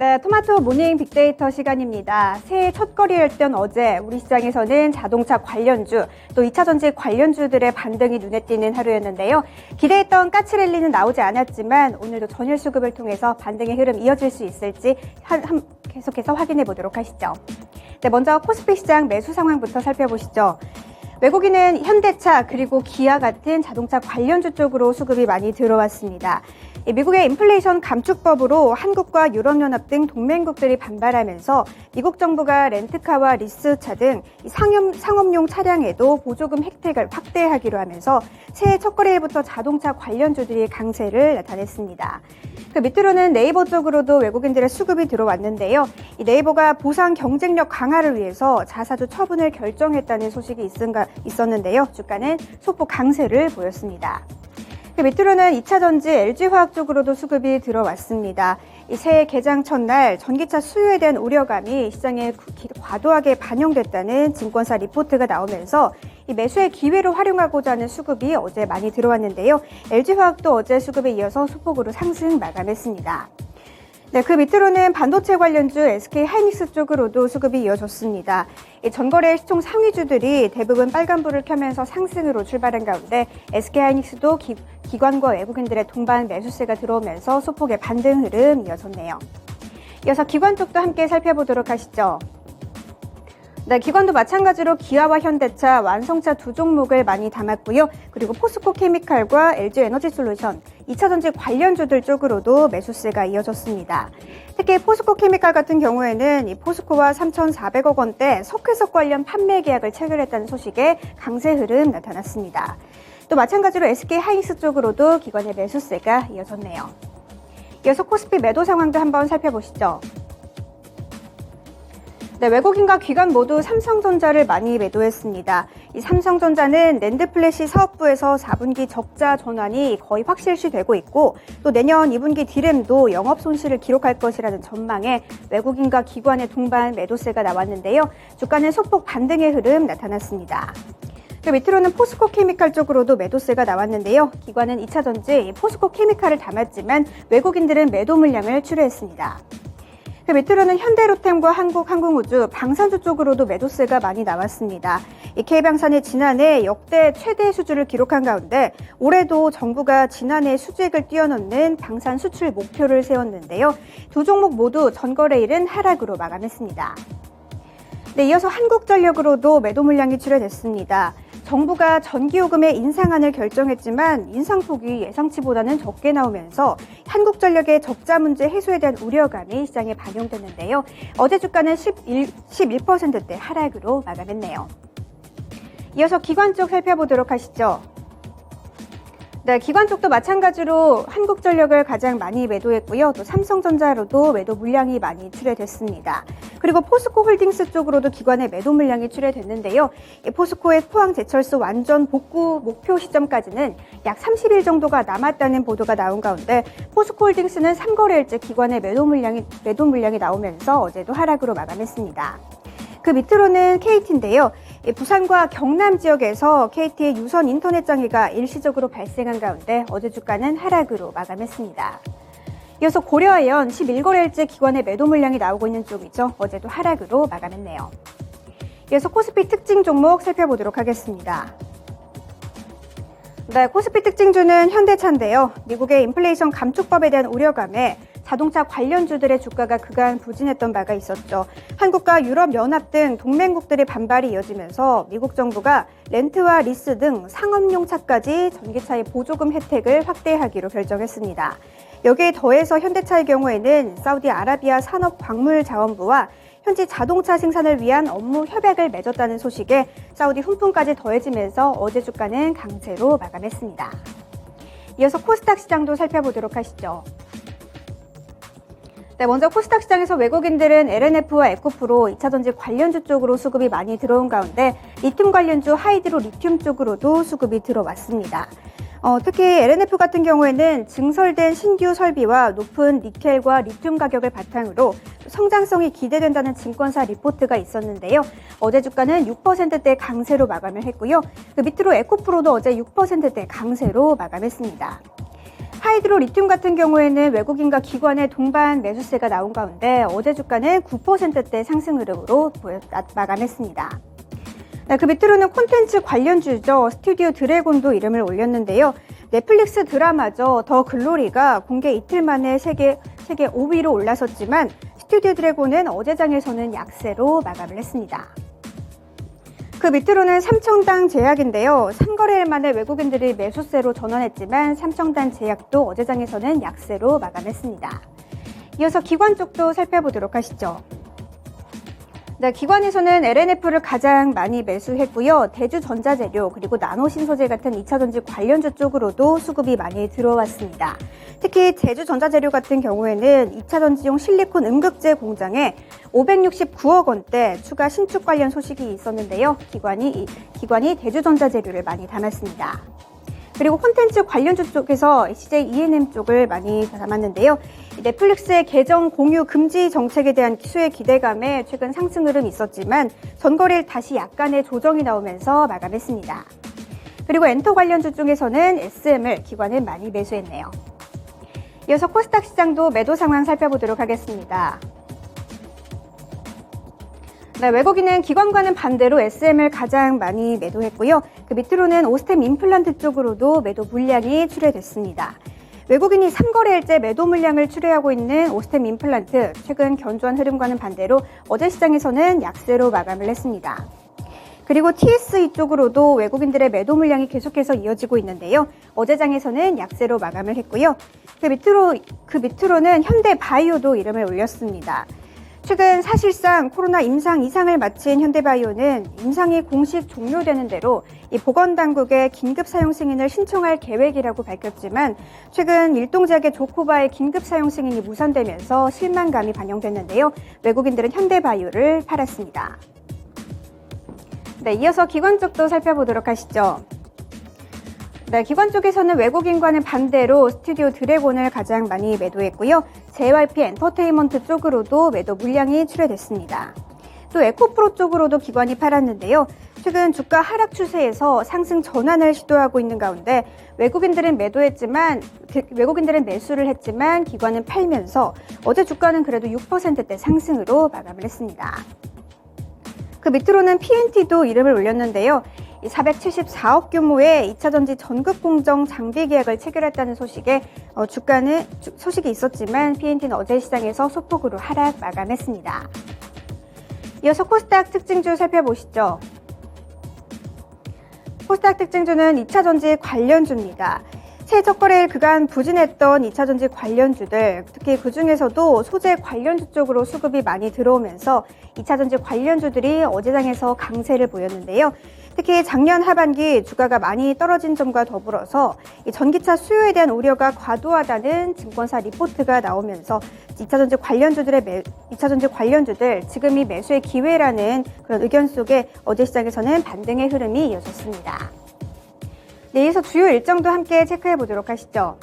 네, 토마토 모닝 빅데이터 시간입니다. 새해 첫거래였던 어제 우리 시장에서는 자동차 관련주, 또 2차 전지 관련주들의 반등이 눈에 띄는 하루였는데요. 기대했던 가치랠리는 나오지 않았지만 오늘도 전일 수급을 통해서 반등의 흐름 이어질 수 있을지 계속해서 확인해 보도록 하시죠. 네, 먼저 코스피 시장 매수 상황부터 살펴보시죠. 외국인은 현대차 그리고 기아 같은 자동차 관련주 쪽으로 수급이 많이 들어왔습니다. 미국의 인플레이션 감축법으로 한국과 유럽연합 등 동맹국들이 반발하면서 미국 정부가 렌트카와 리스차 등 상업용 차량에도 보조금 혜택을 확대하기로 하면서 새해 첫거래일부터 자동차 관련주들이 강세를 나타냈습니다. 그 밑으로는 네이버 쪽으로도 외국인들의 수급이 들어왔는데요. 이 네이버가 부상 경쟁력 강화를 위해서 자사주 처분을 결정했다는 소식이 있었는데요. 주가는 소폭 강세를 보였습니다. 그 밑으로는 2차 전지 LG화학 쪽으로도 수급이 들어왔습니다. 이 새해 개장 첫날 전기차 수요에 대한 우려감이 시장에 과도하게 반영됐다는 증권사 리포트가 나오면서 이 매수의 기회로 활용하고자 하는 수급이 어제 많이 들어왔는데요. LG화학도 어제 수급에 이어서 소폭으로 상승 마감했습니다. 네, 그 밑으로는 반도체 관련주 SK하이닉스 쪽으로도 수급이 이어졌습니다. 전거래 시총 상위주들이 대부분 빨간불을 켜면서 상승으로 출발한 가운데 SK하이닉스도 기관과 외국인들의 동반 매수세가 들어오면서 소폭의 반등 흐름 이어졌네요. 이어서 기관 쪽도 함께 살펴보도록 하시죠. 네, 기관도 마찬가지로 기아와 현대차, 완성차 두 종목을 많이 담았고요. 그리고 포스코 케미칼과 LG 에너지 솔루션, 2차 전지 관련주들 쪽으로도 매수세가 이어졌습니다. 특히 포스코 케미칼 같은 경우에는 이 포스코와 3,400억 원대 석회석 관련 판매 계약을 체결했다는 소식에 강세 흐름 나타났습니다. 또 마찬가지로 SK하이닉스 쪽으로도 기관의 매수세가 이어졌네요. 이어서 코스피 매도 상황도 한번 살펴보시죠. 네, 외국인과 기관 모두 삼성전자를 많이 매도했습니다. 이 삼성전자는 낸드플래시 사업부에서 4분기 적자 전환이 거의 확실시되고 있고 또 내년 2분기 디램도 영업 손실을 기록할 것이라는 전망에 외국인과 기관의 동반 매도세가 나왔는데요. 주가는 소폭 반등의 흐름 나타났습니다. 그 밑으로는 포스코 케미칼 쪽으로도 매도세가 나왔는데요. 기관은 2차 전지 포스코 케미칼을 담았지만 외국인들은 매도 물량을 출회했습니다. 그 밑으로는 현대로템과 한국항공우주, 방산주 쪽으로도 매도세가 많이 나왔습니다. 이 K방산이 지난해 역대 최대 수주를 기록한 가운데 올해도 정부가 지난해 수주액을 뛰어넘는 방산 수출 목표를 세웠는데요. 두 종목 모두 전거래일은 하락으로 마감했습니다. 네, 이어서 한국전력으로도 매도 물량이 출회됐습니다. 정부가 전기요금의 인상안을 결정했지만 인상폭이 예상치보다는 적게 나오면서 한국전력의 적자 문제 해소에 대한 우려감이 시장에 반영됐는데요. 어제 주가는 11%대 하락으로 마감했네요. 이어서 기관 쪽 살펴보도록 하시죠. 네, 기관 쪽도 마찬가지로 한국전력을 가장 많이 매도했고요. 또 삼성전자로도 매도 물량이 많이 출회됐습니다. 그리고 포스코홀딩스 쪽으로도 기관의 매도 물량이 출회됐는데요. 포스코의 포항제철소 완전 복구 목표 시점까지는 약 30일 정도가 남았다는 보도가 나온 가운데 포스코홀딩스는 3거래일째 기관의 매도 물량이 나오면서 어제도 하락으로 마감했습니다. 그 밑으로는 KT인데요. 부산과 경남 지역에서 KT의 유선 인터넷 장애가 일시적으로 발생한 가운데 어제 주가는 하락으로 마감했습니다. 이어서 고려아연 11거래일째 기관의 매도 물량이 나오고 있는 쪽이죠. 어제도 하락으로 마감했네요. 이어서 코스피 특징 종목 살펴보도록 하겠습니다. 네, 코스피 특징주는 현대차인데요. 미국의 인플레이션 감축법에 대한 우려감에 자동차 관련주들의 주가가 그간 부진했던 바가 있었죠. 한국과 유럽연합 등 동맹국들의 반발이 이어지면서 미국 정부가 렌트와 리스 등 상업용 차까지 전기차의 보조금 혜택을 확대하기로 결정했습니다. 여기에 더해서 현대차의 경우에는 사우디아라비아 산업광물자원부와 현지 자동차 생산을 위한 업무 협약을 맺었다는 소식에 사우디 훈풍까지 더해지면서 어제 주가는 강세로 마감했습니다. 이어서 코스닥 시장도 살펴보도록 하시죠. 네, 먼저 코스닥 시장에서 외국인들은 LNF와 에코프로 2차 전지 관련주 쪽으로 수급이 많이 들어온 가운데 리튬 관련주 하이드로 리튬 쪽으로도 수급이 들어왔습니다. 특히 LNF 같은 경우에는 증설된 신규 설비와 높은 니켈과 리튬 가격을 바탕으로 성장성이 기대된다는 증권사 리포트가 있었는데요. 어제 주가는 6%대 강세로 마감을 했고요. 그 밑으로 에코프로도 어제 6%대 강세로 마감했습니다. 하이드로 리튬 같은 경우에는 외국인과 기관의 동반 매수세가 나온 가운데 어제 주가는 9%대 상승 흐름으로 마감했습니다. 그 밑으로는 콘텐츠 관련주죠. 스튜디오 드래곤도 이름을 올렸는데요. 넷플릭스 드라마죠. 더 글로리가 공개 이틀 만에 세계 5위로 올라섰지만 스튜디오 드래곤은 어제 장에서는 약세로 마감을 했습니다. 그 밑으로는 삼청당 제약인데요. 3거래일 만에 외국인들이 매수세로 전환했지만 삼청당 제약도 어제 장에서는 약세로 마감했습니다. 이어서 기관 쪽도 살펴보도록 하시죠. 네, 기관에서는 LNF를 가장 많이 매수했고요. 대주전자재료 그리고 나노신소재 같은 2차전지 관련주 쪽으로도 수급이 많이 들어왔습니다. 특히 대주전자재료 같은 경우에는 2차전지용 실리콘 음극재 공장에 569억 원대 추가 신축 관련 소식이 있었는데요. 기관이 대주전자재료를 많이 담았습니다. 그리고 콘텐츠 관련주 쪽에서 CJ E&M 쪽을 많이 담았는데요. 넷플릭스의 계정 공유 금지 정책에 대한 수의 기대감에 최근 상승 흐름이 있었지만 전거래일 다시 약간의 조정이 나오면서 마감했습니다. 그리고 엔터 관련주 중에서는 SM을 기관은 많이 매수했네요. 이어서 코스닥 시장도 매도 상황 살펴보도록 하겠습니다. 네, 외국인은 기관과는 반대로 SM을 가장 많이 매도했고요. 그 밑으로는 오스템 임플란트 쪽으로도 매도 물량이 출회됐습니다. 외국인이 3거래일째 매도 물량을 출회하고 있는 오스템 임플란트, 최근 견조한 흐름과는 반대로 어제 시장에서는 약세로 마감을 했습니다. 그리고 TSE 쪽으로도 외국인들의 매도 물량이 계속해서 이어지고 있는데요. 어제 장에서는 약세로 마감을 했고요. 그 밑으로는 현대바이오도 이름을 올렸습니다. 최근 사실상 코로나 임상 이상을 마친 현대바이오는 임상이 공식 종료되는 대로 이 보건당국의 긴급 사용 승인을 신청할 계획이라고 밝혔지만 최근 일동제약의 조코바의 긴급 사용 승인이 무산되면서 실망감이 반영됐는데요. 외국인들은 현대바이오를 팔았습니다. 네, 이어서 기관 쪽도 살펴보도록 하시죠. 네, 기관 쪽에서는 외국인과는 반대로 스튜디오 드래곤을 가장 많이 매도했고요. JYP 엔터테인먼트 쪽으로도 매도 물량이 출회됐습니다. 또 에코프로 쪽으로도 기관이 팔았는데요. 최근 주가 하락 추세에서 상승 전환을 시도하고 있는 가운데 외국인들은 매수를 했지만 기관은 팔면서 어제 주가는 그래도 6%대 상승으로 마감을 했습니다. 그 밑으로는 PNT도 이름을 올렸는데요. 474억 규모의 2차전지 전극공정 장비 계약을 체결했다는 소식이 있었지만 PNT는 어제 시장에서 소폭으로 하락 마감했습니다. 이어서 코스닥 특징주 살펴보시죠. 코스닥 특징주는 2차전지 관련주입니다. 새해 첫 거래일 그간 부진했던 2차전지 관련주들, 특히 그중에서도 소재 관련주 쪽으로 수급이 많이 들어오면서 2차전지 관련주들이 어제장에서 강세를 보였는데요. 특히 작년 하반기 주가가 많이 떨어진 점과 더불어서 이 전기차 수요에 대한 우려가 과도하다는 증권사 리포트가 나오면서 2차전지 관련주들 지금이 매수의 기회라는 그런 의견 속에 어제 시장에서는 반등의 흐름이 이어졌습니다. 네, 이어서 주요 일정도 함께 체크해 보도록 하시죠.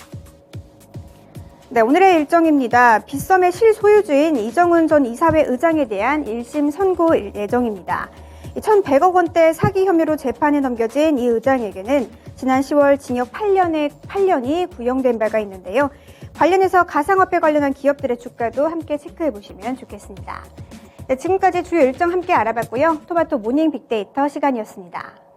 네, 오늘의 일정입니다. 빗썸의 실소유주인 이정훈 전 이사회 의장에 대한 1심 선고 예정입니다. 1,100억 원대 사기 혐의로 재판에 넘겨진 이 의장에게는 지난 10월 징역 8년이 구형된 바가 있는데요. 관련해서 가상화폐 관련한 기업들의 주가도 함께 체크해 보시면 좋겠습니다. 네, 지금까지 주요 일정 함께 알아봤고요. 토마토 모닝 빅데이터 시간이었습니다.